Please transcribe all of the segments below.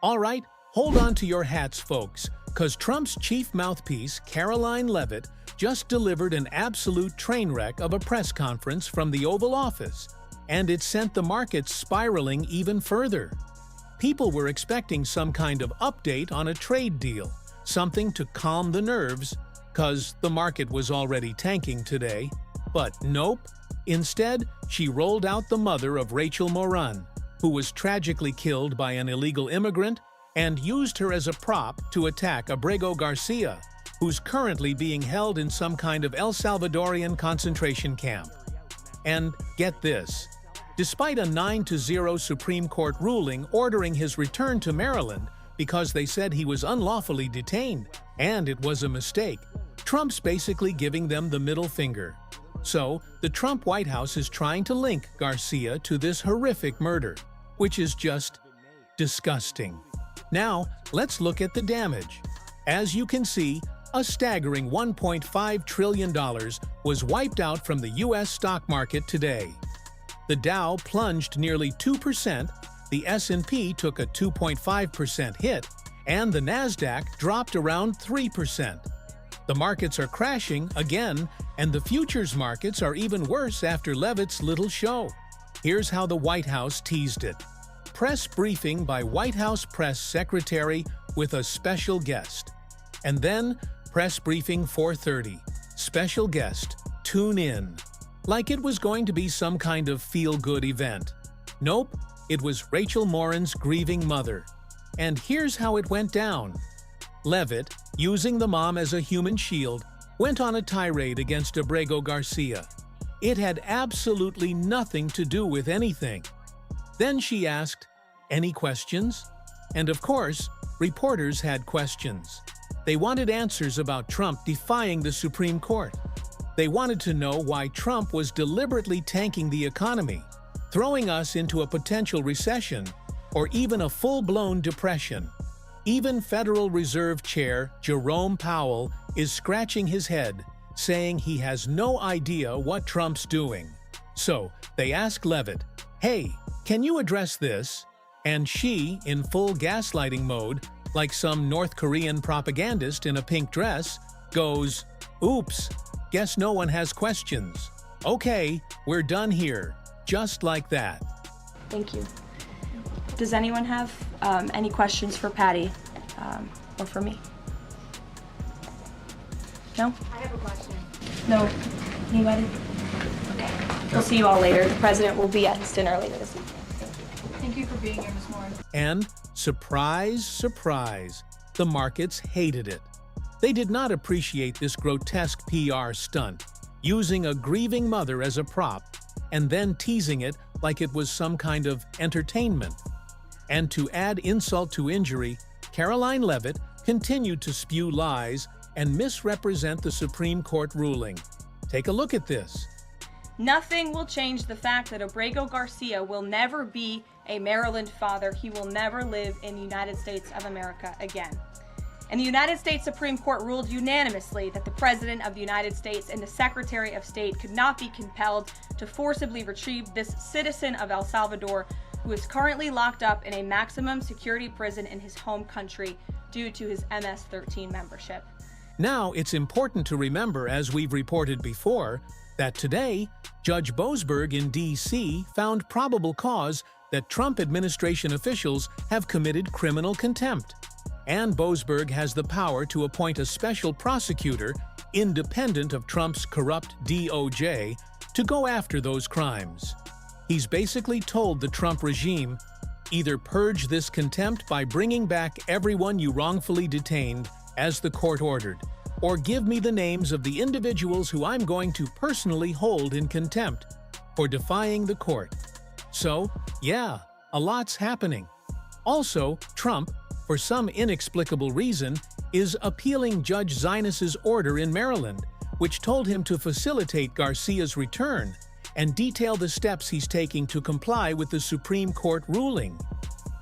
All right, hold on to your hats, folks, because Trump's chief mouthpiece, Caroline Leavitt, just delivered an absolute train wreck of a press conference from the Oval Office, and it sent the markets spiraling even further. People were expecting some kind of update on a trade deal, something to calm the nerves, because the market was already tanking today. But nope. Instead, she rolled out the mother of Rachel Moran, who was tragically killed by an illegal immigrant, and used her as a prop to attack Abrego Garcia, who's currently being held in some kind of El Salvadorian concentration camp. And get this. Despite a 9-0 Supreme Court ruling ordering his return to Maryland because they said he was unlawfully detained, and it was a mistake, Trump's basically giving them the middle finger. So, the Trump White House is trying to link Garcia to this horrific murder, which is just disgusting. Now, let's look at the damage. As you can see, a staggering $1.5 trillion was wiped out from the U.S. stock market today. The Dow plunged nearly 2%, the S&P took a 2.5% hit, and the Nasdaq dropped around 3%. The markets are crashing again, and the futures markets are even worse after Leavitt's little show. Here's how the White House teased it. Press briefing by White House press secretary with a special guest. And then, press briefing 4:30. Special guest, tune in. Like it was going to be some kind of feel-good event. Nope, it was Rachel Moran's grieving mother. And here's how it went down. Leavitt, using the mom as a human shield, went on a tirade against Abrego Garcia. It had absolutely nothing to do with anything. Then she asked, "Any questions?" And of course, reporters had questions. They wanted answers about Trump defying the Supreme Court. They wanted to know why Trump was deliberately tanking the economy, throwing us into a potential recession, or even a full-blown depression. Even Federal Reserve Chair Jerome Powell is scratching his head, saying he has no idea what Trump's doing. So, they ask Leavitt, "Hey, can you address this?" And she, in full gaslighting mode, like some North Korean propagandist in a pink dress, goes, "Oops, guess no one has questions. Okay, we're done here." Just like that. Thank you. Does anyone have any questions for Patty or for me? No? I have a question. No? Anybody? Okay. We'll see you all later. The president will be at his dinner later this evening. Thank you for being here this morning. And, surprise, surprise, the markets hated it. They did not appreciate this grotesque PR stunt, using a grieving mother as a prop, and then teasing it like it was some kind of entertainment. And to add insult to injury, Caroline Leavitt continued to spew lies and misrepresent the Supreme Court ruling. Take a look at this. Nothing will change the fact that Abrego Garcia will never be a Maryland father. He will never live in the United States of America again. And the United States Supreme Court ruled unanimously that the President of the United States and the Secretary of State could not be compelled to forcibly retrieve this citizen of El Salvador who is currently locked up in a maximum security prison in his home country due to his MS-13 membership. Now, it's important to remember, as we've reported before, that today, Judge Boasberg in D.C. found probable cause that Trump administration officials have committed criminal contempt. And Boasberg has the power to appoint a special prosecutor, independent of Trump's corrupt DOJ, to go after those crimes. He's basically told the Trump regime, either purge this contempt by bringing back everyone you wrongfully detained, as the court ordered, or give me the names of the individuals who I'm going to personally hold in contempt for defying the court. So, yeah, a lot's happening. Also, Trump, for some inexplicable reason, is appealing Judge Zinus's order in Maryland, which told him to facilitate Garcia's return and detail the steps he's taking to comply with the Supreme Court ruling.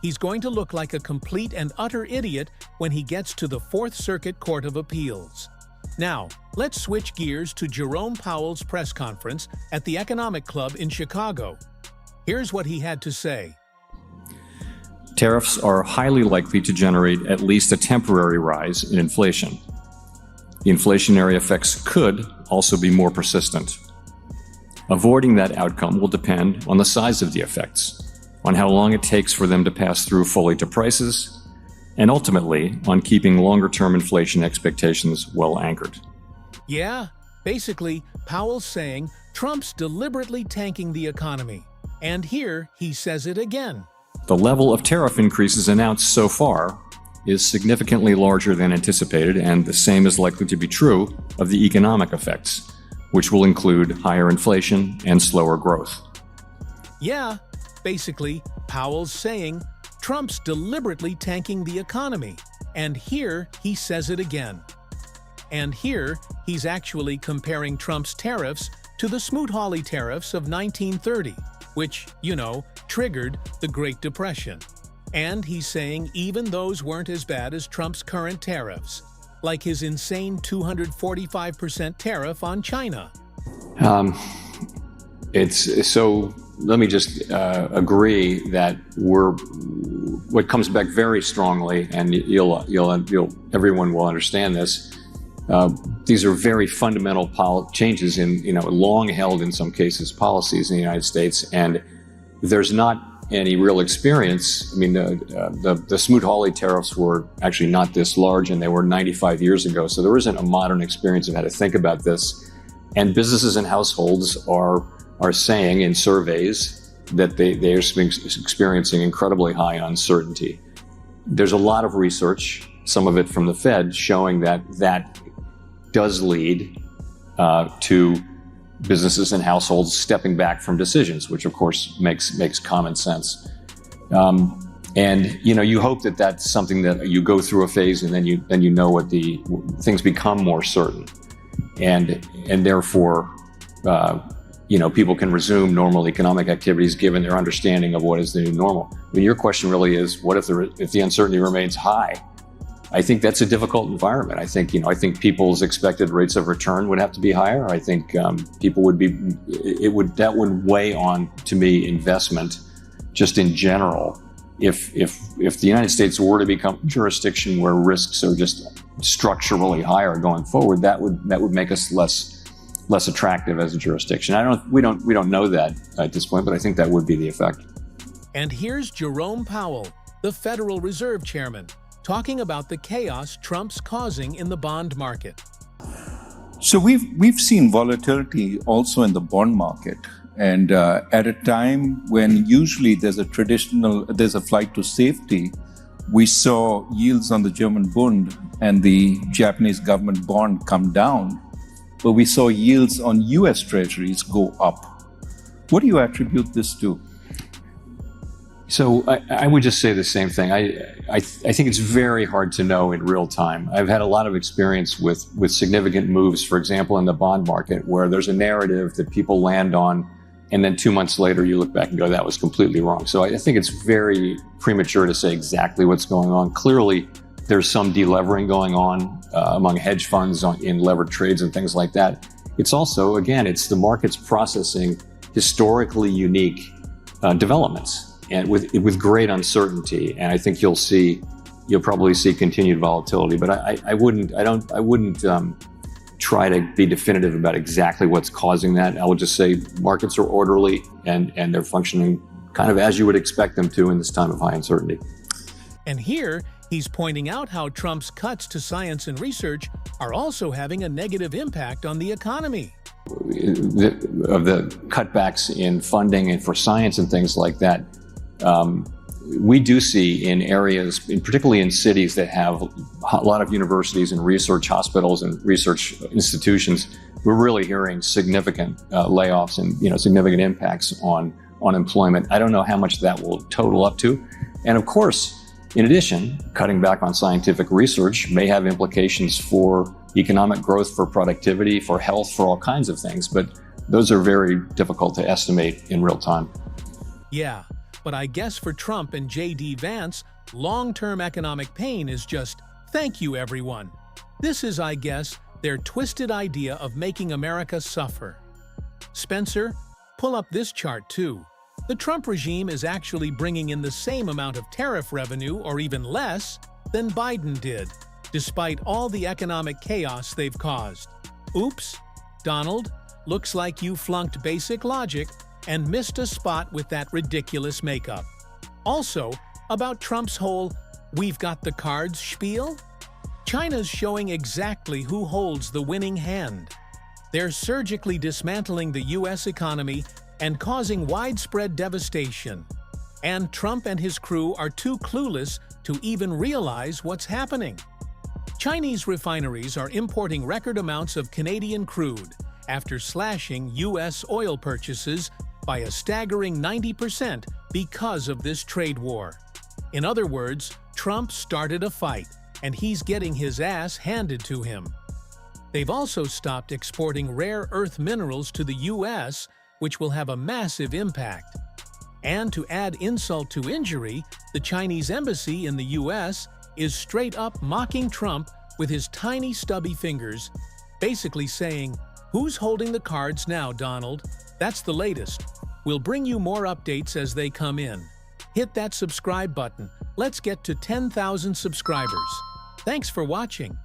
He's going to look like a complete and utter idiot when he gets to the Fourth Circuit Court of Appeals. Now, let's switch gears to Jerome Powell's press conference at the Economic Club in Chicago. Here's what he had to say. tariffs are highly likely to generate at least a temporary rise in inflation. The inflationary effects could also be more persistent. Avoiding that outcome will depend on the size of the effects, on how long it takes for them to pass through fully to prices, and ultimately on keeping longer-term inflation expectations well anchored. Yeah, basically, Powell's saying Trump's deliberately tanking the economy. And here he says it again. The level of tariff increases announced so far is significantly larger than anticipated, and the same is likely to be true of the economic effects, which will include higher inflation and slower growth. Yeah, basically, Powell's saying Trump's deliberately tanking the economy. And here he says it again. And here he's actually comparing Trump's tariffs to the Smoot-Hawley tariffs of 1930, which, you know, triggered the Great Depression. And he's saying even those weren't as bad as Trump's current tariffs, like his insane 245% tariff on China. Let me just agree that what comes back very strongly, and everyone will understand this. These are very fundamental changes in, long held in some cases policies in the United States, and there's not any real experience. I mean, the Smoot-Hawley tariffs were actually not this large, and they were 95 years ago, so there isn't a modern experience of how to think about this. And businesses and households are saying in surveys that they're experiencing incredibly high uncertainty. There's a lot of research, some of it from the Fed, showing that does lead to businesses and households stepping back from decisions, which of course makes common sense. And you hope that that's something that you go through a phase, and then you know what things become more certain, and therefore people can resume normal economic activities given their understanding of what is the new normal. I mean, your question really is, what if the uncertainty remains high? I think that's a difficult environment. I think people's expected rates of return would have to be higher. I think that would weigh on, to me, investment just in general. If the United States were to become a jurisdiction where risks are just structurally higher going forward, that would make us less attractive as a jurisdiction. We don't know that at this point, but I think that would be the effect. And here's Jerome Powell, the Federal Reserve Chairman, talking about the chaos Trump's causing in the bond market. So we've seen volatility also in the bond market, and at a time when usually there's a flight to safety, we saw yields on the German Bund and the Japanese government bond come down, but we saw yields on US Treasuries go up. What do you attribute this to? So I would just say the same thing. I think it's very hard to know in real time. I've had a lot of experience with significant moves, for example, in the bond market, where there's a narrative that people land on, and then 2 months later you look back and go, that was completely wrong. So I think it's very premature to say exactly what's going on. Clearly, there's some delevering going on among hedge funds in levered trades and things like that. It's also, again, it's the markets processing historically unique developments, and with great uncertainty. And I think you'll probably see continued volatility. But I wouldn't try to be definitive about exactly what's causing that. I would just say markets are orderly and they're functioning kind of as you would expect them to in this time of high uncertainty. And here he's pointing out how Trump's cuts to science and research are also having a negative impact on the economy. Of the cutbacks in funding and for science and things like that, we do see in areas, particularly in cities that have a lot of universities and research hospitals and research institutions, we're really hearing significant layoffs and significant impacts on employment. I don't know how much that will total up to. And of course, in addition, cutting back on scientific research may have implications for economic growth, for productivity, for health, for all kinds of things. But those are very difficult to estimate in real time. Yeah. But I guess for Trump and J.D. Vance, long-term economic pain is just, thank you, everyone. This is, I guess, their twisted idea of making America suffer. Spencer, pull up this chart too. The Trump regime is actually bringing in the same amount of tariff revenue, or even less, than Biden did, despite all the economic chaos they've caused. Oops, Donald, looks like you flunked basic logic and missed a spot with that ridiculous makeup. Also, about Trump's whole "we've got the cards" spiel, China's showing exactly who holds the winning hand. They're surgically dismantling the U.S. economy and causing widespread devastation. And Trump and his crew are too clueless to even realize what's happening. Chinese refineries are importing record amounts of Canadian crude after slashing U.S. oil purchases by a staggering 90% because of this trade war. In other words, Trump started a fight, and he's getting his ass handed to him. They've also stopped exporting rare earth minerals to the U.S., which will have a massive impact. And to add insult to injury, the Chinese embassy in the U.S. is straight up mocking Trump with his tiny stubby fingers, basically saying, "Who's holding the cards now, Donald?" That's the latest. We'll bring you more updates as they come in. Hit that subscribe button. Let's get to 10,000 subscribers. Thanks for watching.